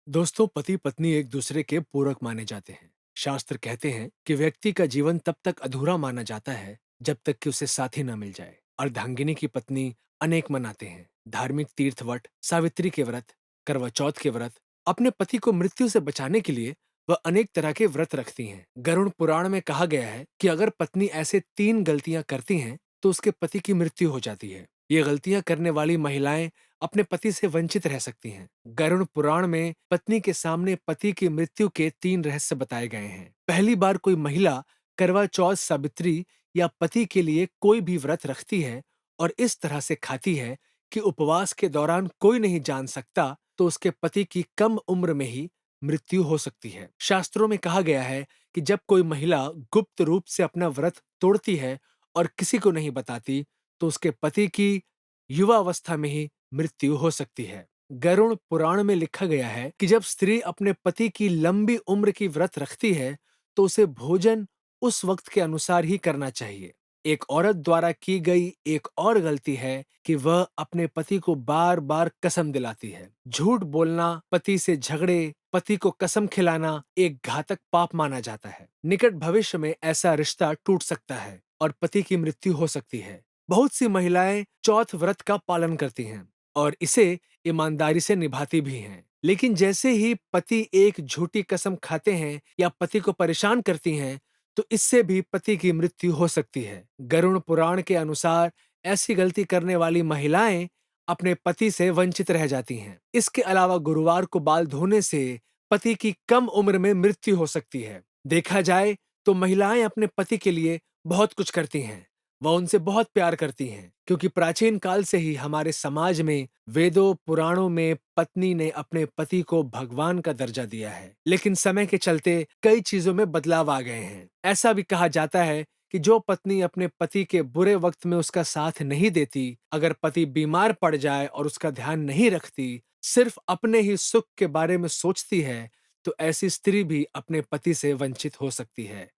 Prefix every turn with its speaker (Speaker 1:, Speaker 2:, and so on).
Speaker 1: दोस्तों, पति पत्नी एक दूसरे के पूरक माने जाते हैं। शास्त्र कहते हैं कि व्यक्ति का जीवन तब तक अधूरा माना जाता है जब तक कि उसे साथी न मिल जाए। अर्धांगिनी की पत्नी अनेक मनाते हैं। धार्मिक तीर्थवट, सावित्री के व्रत, करवा चौथ के व्रत। अपने पति को मृत्यु से बचाने के लिए वह अनेक तरह के व्रत रखती हैं। गरुड़ पुराण में कहा गया है कि अगर पत्नी ऐसे 3 गलतियां करती हैं तो उसके पति की मृत्यु हो जाती है। ये गलतियां करने वाली महिलाएं अपने पति से वंचित रह सकती हैं। गरुड़ पुराण में पत्नी के सामने पति की मृत्यु के 3 रहस्य बताए गए हैं। पहली बार कोई महिला करवा चौथ, सावित्री या पति के लिए कोई भी व्रत रखती है और इस तरह से खाती है कि उपवास के दौरान कोई नहीं जान सकता, तो उसके पति की कम उम्र में ही मृत्यु हो सकती है। शास्त्रों में कहा गया है कि जब कोई महिला गुप्त रूप से अपना व्रत तोड़ती है और किसी को नहीं बताती, तो उसके पति की युवा अवस्था में ही मृत्यु हो सकती है। गरुड़ पुराण में लिखा गया है कि जब स्त्री अपने पति की लंबी उम्र की व्रत रखती है, तो उसे भोजन उस वक्त के अनुसार ही करना चाहिए। एक औरत द्वारा की गई एक और गलती है कि वह अपने पति को बार बार कसम दिलाती है। झूठ बोलना, पति से झगड़े, पति को कसम खिलाना एक घातक पाप माना जाता है। निकट भविष्य में ऐसा रिश्ता टूट सकता है और पति की मृत्यु हो सकती है। बहुत सी महिलाएं चौथ व्रत का पालन करती हैं और इसे ईमानदारी से निभाती भी हैं। लेकिन जैसे ही पति एक झूठी कसम खाते हैं या पति को परेशान करती हैं, तो इससे भी पति की मृत्यु हो सकती है। गरुड़ पुराण के अनुसार ऐसी गलती करने वाली महिलाएं अपने पति से वंचित रह जाती हैं। इसके अलावा गुरुवार को बाल धोने से पति की कम उम्र में मृत्यु हो सकती है। देखा जाए तो महिलाएं अपने पति के लिए बहुत कुछ करती हैं। वह उनसे बहुत प्यार करती हैं, क्योंकि प्राचीन काल से ही हमारे समाज में, वेदों पुराणों में पत्नी ने अपने पति को भगवान का दर्जा दिया है। लेकिन समय के चलते कई चीजों में बदलाव आ गए हैं। ऐसा भी कहा जाता है कि जो पत्नी अपने पति के बुरे वक्त में उसका साथ नहीं देती, अगर पति बीमार पड़ जाए और उसका ध्यान नहीं रखती, सिर्फ अपने ही सुख के बारे में सोचती है, तो ऐसी स्त्री भी अपने पति से वंचित हो सकती है।